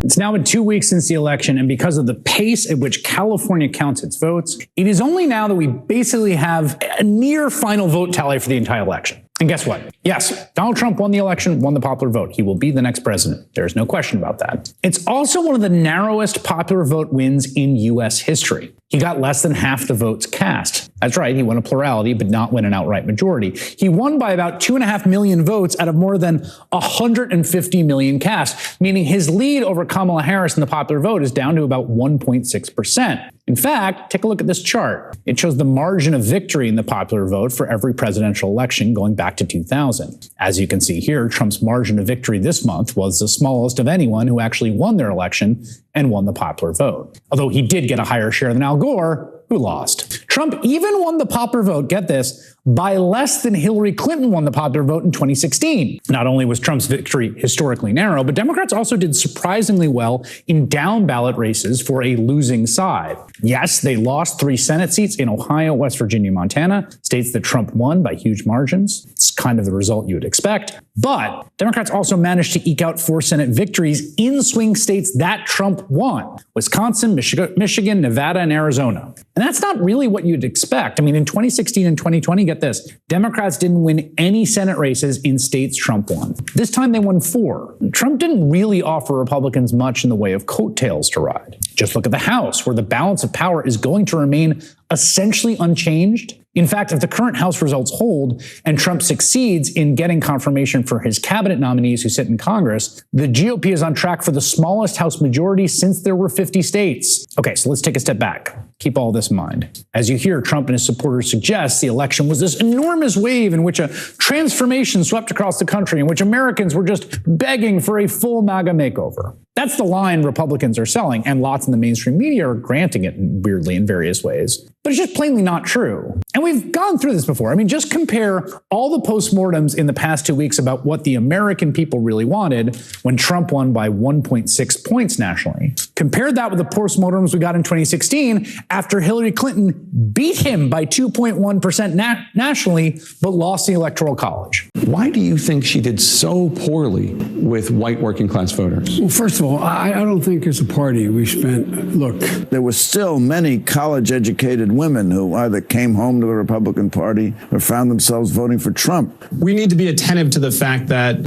It's now been 2 weeks since the election, and because of the pace at which California counts its votes, it is only now that we basically have a near final vote tally for the entire election. And guess what? Yes, Donald Trump won the election, won the popular vote. He will be the next president. There's no question about that. It's also one of the narrowest popular vote wins in U.S. history. He got less than half the votes cast. That's right, he won a plurality, but not win an outright majority. He won by about 2.5 million votes out of more than 150 million cast, meaning his lead over Kamala Harris in the popular vote is down to about 1.6%. In fact, take a look at this chart. It shows the margin of victory in the popular vote for every presidential election going back to 2000. As you can see here, Trump's margin of victory this month was the smallest of anyone who actually won their election and won the popular vote. Although he did get a higher share than Al Gore, who lost. Trump even won the popular vote, get this, by less than Hillary Clinton won the popular vote in 2016. Not only was Trump's victory historically narrow, but Democrats also did surprisingly well in down ballot races for a losing side. Yes, they lost 3 Senate seats in Ohio, West Virginia, Montana, states that Trump won by huge margins. It's kind of the result you would expect. But Democrats also managed to eke out 4 Senate victories in swing states that Trump won: Wisconsin, Michigan, Nevada, and Arizona. And that's not really what you'd expect. I mean, in 2016 and 2020, get this, Democrats didn't win any Senate races in states Trump won. This time they won 4. Trump didn't really offer Republicans much in the way of coattails to ride. Just look at the House, where the balance of power is going to remain essentially unchanged. In fact, if the current House results hold and Trump succeeds in getting confirmation for his cabinet nominees who sit in Congress, the GOP is on track for the smallest House majority since there were 50 states. Okay, so let's take a step back. Keep all this in mind. As you hear Trump and his supporters suggest, the election was this enormous wave in which a transformation swept across the country, in which Americans were just begging for a full MAGA makeover. That's the line Republicans are selling, and lots in the mainstream media are granting it weirdly in various ways. But it's just plainly not true. And we've gone through this before. I mean, just compare all the postmortems in the past 2 weeks about what the American people really wanted when Trump won by 1.6 points nationally. Compare that with the postmortems we got in 2016 after Hillary Clinton beat him by 2.1% nationally, but lost the Electoral College. Why do you think she did so poorly with white working class voters? Well, first of all, I don't think as a party we spent, look. There were still many college-educated women who either came home to the Republican Party or found themselves voting for Trump. We need to be attentive to the fact that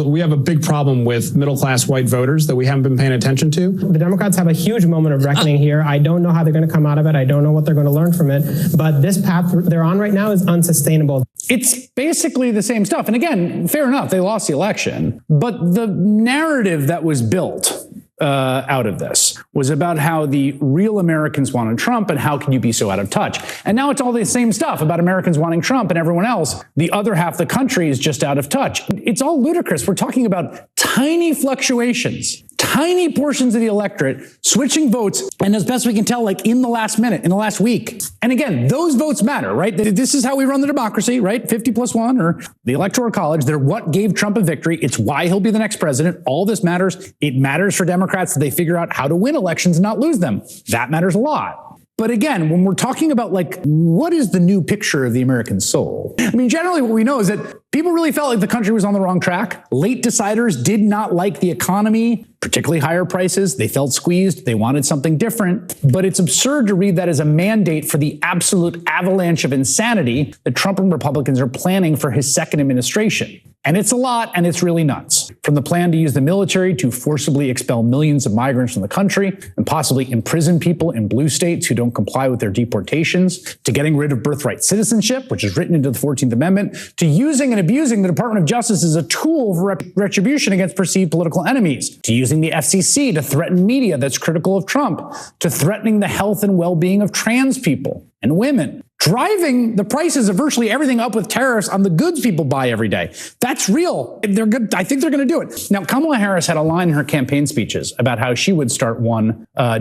we have a big problem with middle-class white voters that we haven't been paying attention to. The Democrats have a huge moment of reckoning here. I don't know how they're going to come out of it. I don't know what they're going to learn from it. But this path they're on right now is unsustainable. It's basically the same stuff. And again, fair enough, they lost the election. But the narrative that was built out of this was about how the real Americans wanted Trump and how can you be so out of touch. And now it's all the same stuff about Americans wanting Trump and everyone else. The other half of the country is just out of touch. It's all ludicrous. We're talking about tiny fluctuations, tiny portions of the electorate switching votes, and as best we can tell, like in the last minute, in the last week. And again, those votes matter, right? This is how we run the democracy, right? 50+1 or the Electoral College. They're what gave Trump a victory. It's why he'll be the next president. All this matters. It matters for Democrats that they figure out how to win elections and not lose them. That matters a lot. But again, when we're talking about like, what is the new picture of the American soul? I mean, generally what we know is that people really felt like the country was on the wrong track. Late deciders did not like the economy, particularly higher prices. They felt squeezed. They wanted something different. But it's absurd to read that as a mandate for the absolute avalanche of insanity that Trump and Republicans are planning for his second administration. And it's a lot, and it's really nuts. From the plan to use the military to forcibly expel millions of migrants from the country and possibly imprison people in blue states who don't comply with their deportations, to getting rid of birthright citizenship, which is written into the 14th Amendment, to using and abusing the Department of Justice as a tool for retribution against perceived political enemies, to using the FCC to threaten media that's critical of Trump, to threatening the health and well-being of trans people and women, driving the prices of virtually everything up with tariffs on the goods people buy every day. That's real. They're good. I think they're going to do it. Now, Kamala Harris had a line in her campaign speeches about how she would start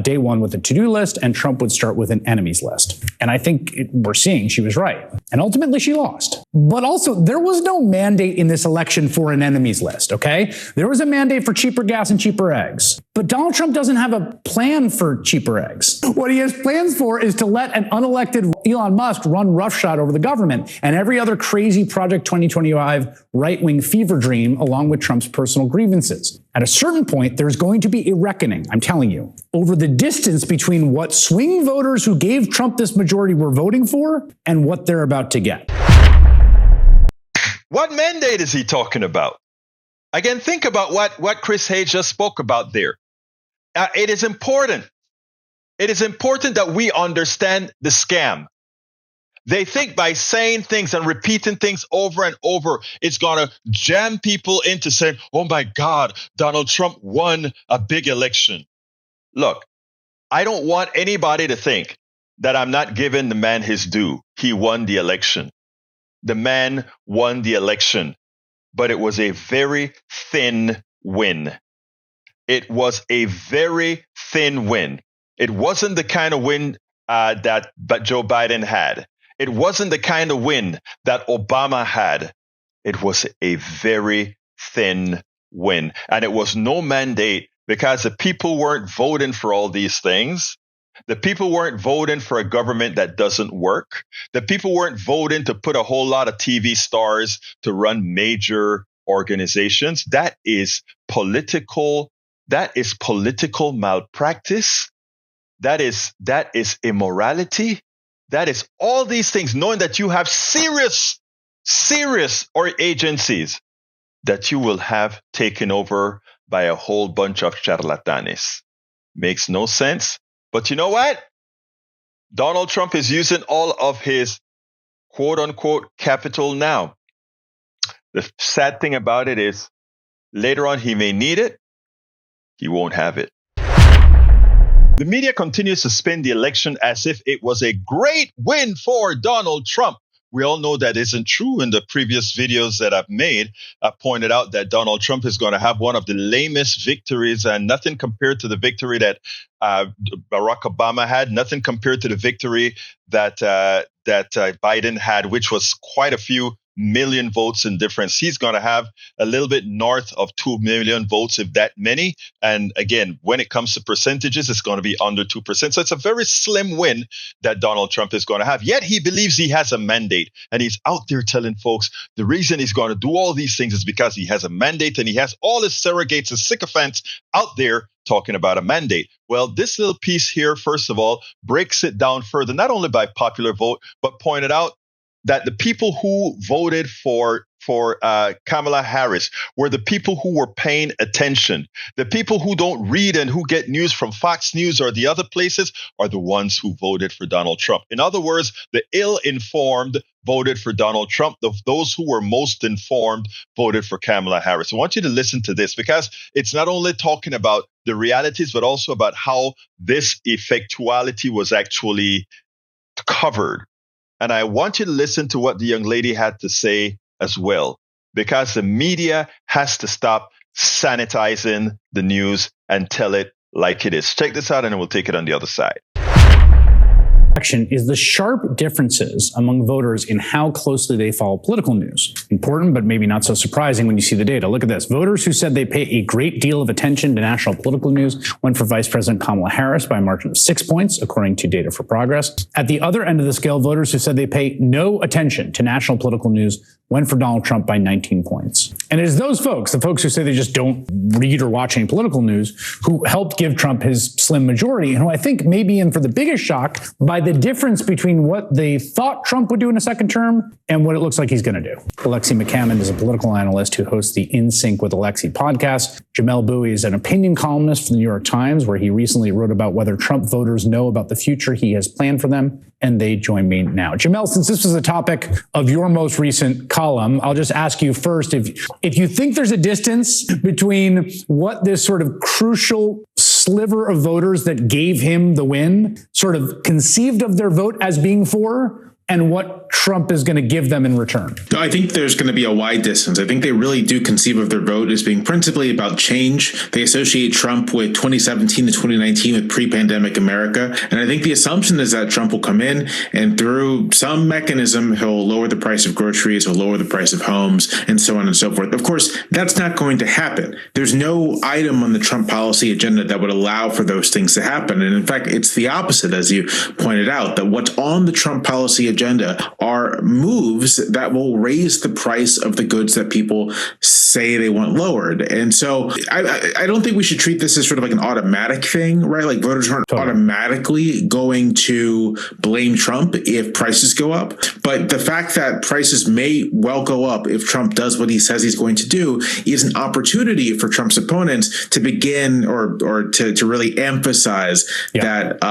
day one with a to-do list and Trump would start with an enemies list. And I think we're seeing she was right. And ultimately she lost. But also there was no mandate in this election for an enemies list, okay? There was a mandate for cheaper gas and cheaper eggs. But Donald Trump doesn't have a plan for cheaper eggs. What he has plans for is to let an unelected Elon Musk run roughshod over the government and every other crazy Project 2025 right-wing fever dream along with Trump's personal grievances. At a certain point, there's going to be a reckoning, I'm telling you, over the distance between what swing voters who gave Trump this majority were voting for and what they're about to get. What mandate is he talking about? Again, think about what Chris Hayes just spoke about there. It is important. It is important that we understand the scam. They think by saying things and repeating things over and over, it's going to jam people into saying, oh my God, Donald Trump won a big election. Look, I don't want anybody to think that I'm not giving the man his due. He won the election. The man won the election, but it was a very thin win. It was a very thin win. It wasn't the kind of win that Joe Biden had. It wasn't the kind of win that Obama had. It was a very thin win. And it was no mandate because the people weren't voting for all these things. The people weren't voting for a government that doesn't work. The people weren't voting to put a whole lot of TV stars to run major organizations. That is political malpractice. That is immorality. That is all these things, knowing that you have serious or agencies that you will have taken over by a whole bunch of charlatanes. Makes no sense. But you know what? Donald Trump is using all of his quote unquote capital now. The sad thing about it is later on he may need it. He won't have it. The media continues to spin the election as if it was a great win for Donald Trump. We all know that isn't true. In the previous videos that I've made, I pointed out that Donald Trump is going to have one of the lamest victories and nothing compared to the victory that Barack Obama had, nothing compared to the victory that Biden had, which was quite a few million votes in difference. He's going to have a little bit north of 2 million votes, if that many. And again, when it comes to percentages, it's going to be under 2%. So it's a very slim win that Donald Trump is going to have. Yet he believes he has a mandate. And he's out there telling folks the reason he's going to do all these things is because he has a mandate and he has all his surrogates and sycophants out there talking about a mandate. Well, this little piece here, first of all, breaks it down further, not only by popular vote, but pointed out that the people who voted for Kamala Harris were the people who were paying attention. The people who don't read and who get news from Fox News or the other places are the ones who voted for Donald Trump. In other words, the ill-informed voted for Donald Trump. Those who were most informed voted for Kamala Harris. I want you to listen to this because it's not only talking about the realities, but also about how this effectuality was actually covered. And I want you to listen to what the young lady had to say as well, because the media has to stop sanitizing the news and tell it like it is. Check this out and we'll take it on the other side. election is the sharp differences among voters in how closely they follow political news. Important, but maybe not so surprising when you see the data. Look at this. Voters who said they pay a great deal of attention to national political news went for Vice President Kamala Harris by a margin of 6 points, according to Data for Progress. At the other end of the scale, voters who said they pay no attention to national political news went for Donald Trump by 19 points. And it is those folks, the folks who say they just don't read or watch any political news, who helped give Trump his slim majority, and who I think may be in for the biggest shock by the difference between what they thought Trump would do in a second term and what it looks like he's going to do. Alexi McCammond is a political analyst who hosts the In Sync with Alexi podcast. Jamel Bowie is an opinion columnist for the New York Times, where he recently wrote about whether Trump voters know about the future he has planned for them. And they join me now. Jamel, since this was the topic of your most recent column, I'll just ask you first, if you think there's a distance between what this sort of crucial sliver of voters that gave him the win sort of conceived of their vote as being for, and what Trump is going to give them in return? I think there's going to be a wide distance. I think they really do conceive of their vote as being principally about change. They associate Trump with 2017 to 2019 with pre-pandemic America. And I think the assumption is that Trump will come in and through some mechanism, he'll lower the price of groceries, he'll lower the price of homes, and so on and so forth. Of course, that's not going to happen. There's no item on the Trump policy agenda that would allow for those things to happen. And in fact, it's the opposite, as you pointed out, that what's on the Trump policy agenda are moves that will raise the price of the goods that people say they want lowered. And so I don't think we should treat this as sort of like an automatic thing, right? Like voters aren't automatically going to blame Trump if prices go up. But the fact that prices may well go up if Trump does what he says he's going to do is an opportunity for Trump's opponents to begin or to really emphasize that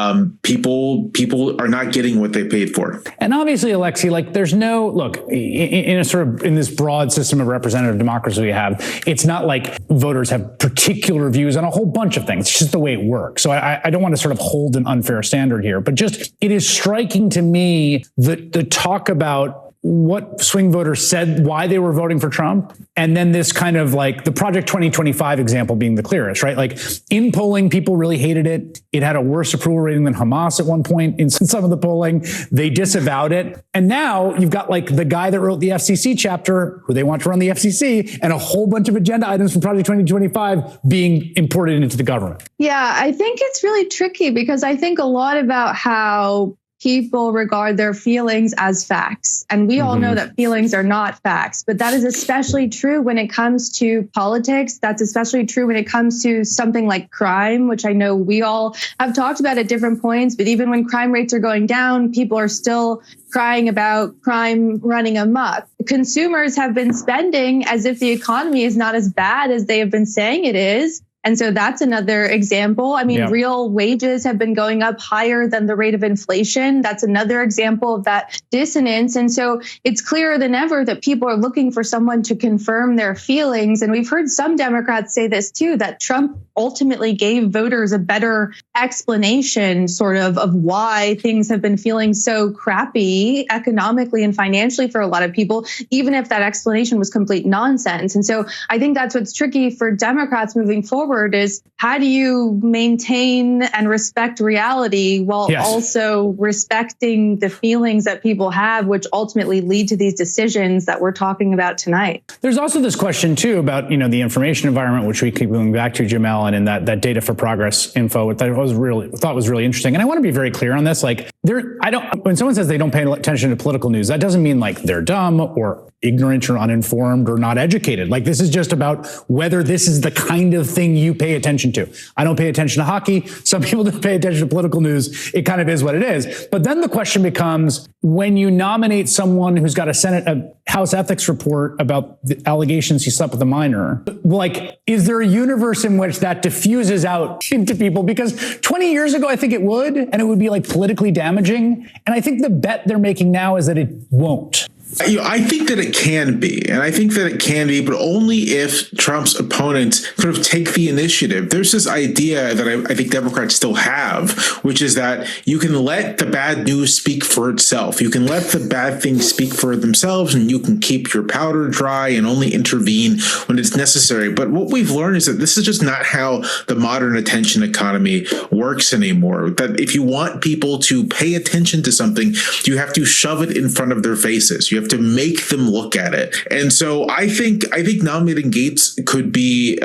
people are not getting what they paid for. And obviously, Alexi, like there's no look in a sort of in this broad system of representative democracy we have. It's not like voters have particular views on a whole bunch of things. It's just the way it works. So I don't want to sort of hold an unfair standard here, but just it is striking to me that the talk about what swing voters said, why they were voting for Trump. And then this kind of like the Project 2025 example being the clearest, right? Like in polling, people really hated it. It had a worse approval rating than Hamas at one point in some of the polling. They disavowed it. And now you've got like the guy that wrote the FCC chapter, who they want to run the FCC, and a whole bunch of agenda items from Project 2025 being imported into the government. Yeah, I think it's really tricky because I think a lot about how people regard their feelings as facts. And we all know that feelings are not facts, but that is especially true when it comes to politics. That's especially true when it comes to something like crime, which I know we all have talked about at different points. But even when crime rates are going down, people are still crying about crime running amok. Consumers have been spending as if the economy is not as bad as they have been saying it is. And so that's another example. I mean, real wages have been going up higher than the rate of inflation. That's another example of that dissonance. And so it's clearer than ever that people are looking for someone to confirm their feelings. And we've heard some Democrats say this too, that Trump ultimately gave voters a better explanation sort of why things have been feeling so crappy economically and financially for a lot of people, even if that explanation was complete nonsense. And so I think that's what's tricky for Democrats moving forward is how do you maintain and respect reality while also respecting the feelings that people have, which ultimately lead to these decisions that we're talking about tonight. There's also this question too about, the information environment, which we keep going back to, Jamel, and in that Data for Progress info, which I thought was really interesting. And I want to be very clear on this. Like when someone says they don't pay attention to political news, that doesn't mean like they're dumb or ignorant or uninformed or not educated. Like this is just about whether this is the kind of thing you pay attention to. I don't pay attention to hockey. Some people don't pay attention to political news. It kind of is what it is. But then the question becomes, when you nominate someone who's got a House ethics report about the allegations he slept with a minor, like, is there a universe in which that diffuses out into people? Because 20 years ago, I think it would, and it would be like politically damaging. And I think the bet they're making now is that it won't. I think that it can be, and I think that it can be, but only if Trump's opponents sort of take the initiative. There's this idea that I think Democrats still have, which is that you can let the bad news speak for itself. You can let the bad things speak for themselves, and you can keep your powder dry and only intervene when it's necessary. But what we've learned is that this is just not how the modern attention economy works anymore. That if you want people to pay attention to something, you have to shove it in front of their faces. You have to make them look at it. And so I think nominating Gaetz could be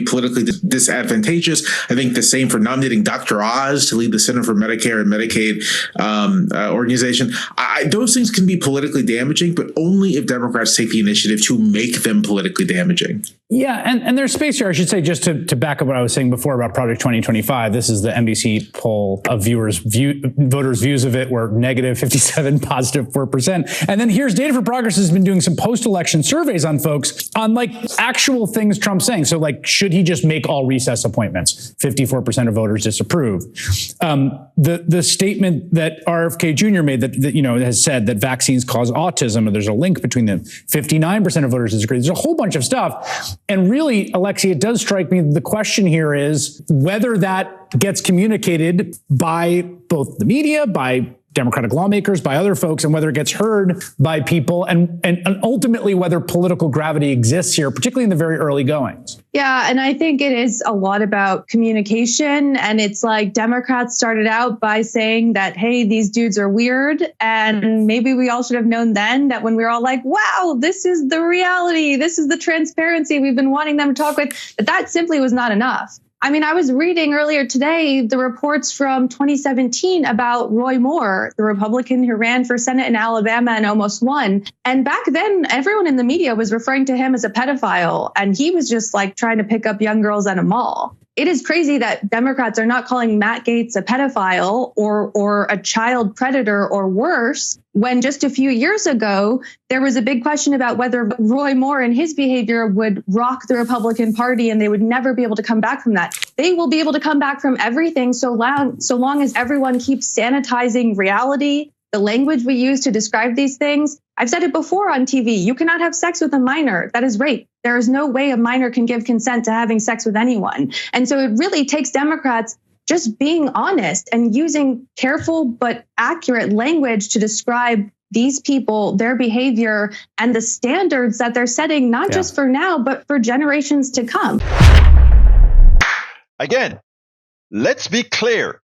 politically disadvantageous. I think the same for nominating Dr. Oz to lead the Center for Medicare and Medicaid organization. Those things can be politically damaging, but only if Democrats take the initiative to make them politically damaging. Yeah, and there's space here, I should say, just to back up what I was saying before about Project 2025. This is the NBC poll of voters' views of it were negative 57, positive 4%. And then here's Data for Progress has been doing some post-election surveys on folks on like actual things Trump's saying. So like, should he just make all recess appointments? 54% of voters disapprove. The statement that RFK Jr. made that has said that vaccines cause autism, and there's a link between them. 59% of voters disagree. There's a whole bunch of stuff. And really, Alexi, it does strike me the question here is whether that gets communicated by both the media, by Democratic lawmakers, by other folks, and whether it gets heard by people, and ultimately whether political gravity exists here, particularly in the very early goings. Yeah, and I think it is a lot about communication. And it's like Democrats started out by saying that, hey, these dudes are weird. And maybe we all should have known then that when we were all like, wow, this is the reality. This is the transparency we've been wanting them to talk with. But that simply was not enough. I mean, I was reading earlier today the reports from 2017 about Roy Moore, the Republican who ran for Senate in Alabama and almost won. And back then, everyone in the media was referring to him as a pedophile, and he was just like trying to pick up young girls at a mall. It is crazy that Democrats are not calling Matt Gaetz a pedophile or a child predator or worse, when just a few years ago, there was a big question about whether Roy Moore and his behavior would rock the Republican Party and they would never be able to come back from that. They will be able to come back from everything so long as everyone keeps sanitizing reality, the language we use to describe these things. I've said it before on TV. You cannot have sex with a minor. That is rape. There is no way a minor can give consent to having sex with anyone. And so it really takes Democrats just being honest and using careful but accurate language to describe these people, their behavior, and the standards that they're setting, not just for now, but for generations to come. Again, let's be clear.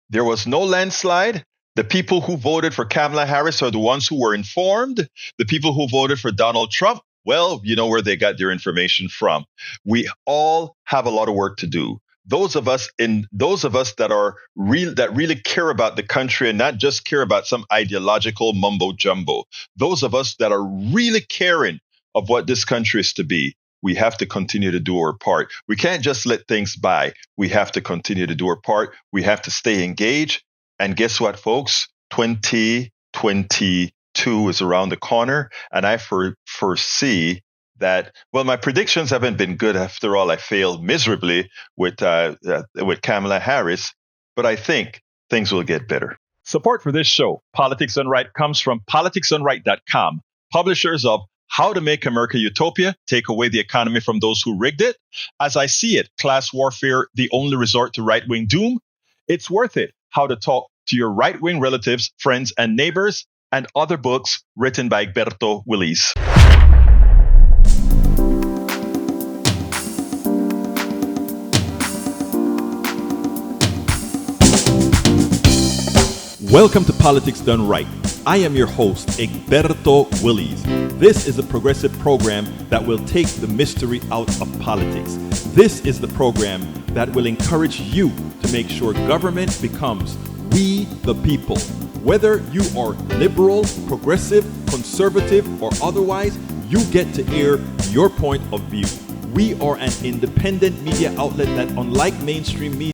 There was no landslide. The people who voted for Kamala Harris are the ones who were informed. The people who voted for Donald Trump, well, you know where they got their information from. We all have a lot of work to do. Those of us that really care about the country and not just care about some ideological mumbo jumbo. Those of us that are really caring of what this country is to be. We have to continue to do our part. We can't just let things by. We have to continue to do our part. We have to stay engaged. And guess what, folks? 2022 is around the corner. And I foresee that, well, my predictions haven't been good. After all, I failed miserably with Kamala Harris. But I think things will get better. Support for this show, Politics Done Right, comes from politicsdoneright.com, publishers of How to Make America Utopia, Take Away the Economy from Those Who Rigged It. As I See It, Class Warfare, The Only Resort to Right-Wing Doom. It's Worth It, How to Talk to Your Right-Wing Relatives, Friends, and Neighbors, and other books written by Egberto, Willies. Welcome to Politics Done Right. I am your host, Egberto Willies. This is a progressive program that will take the mystery out of politics. This is the program that will encourage you to make sure government becomes we the people. Whether you are liberal, progressive, conservative, or otherwise, you get to air your point of view. We are an independent media outlet that, unlike mainstream media,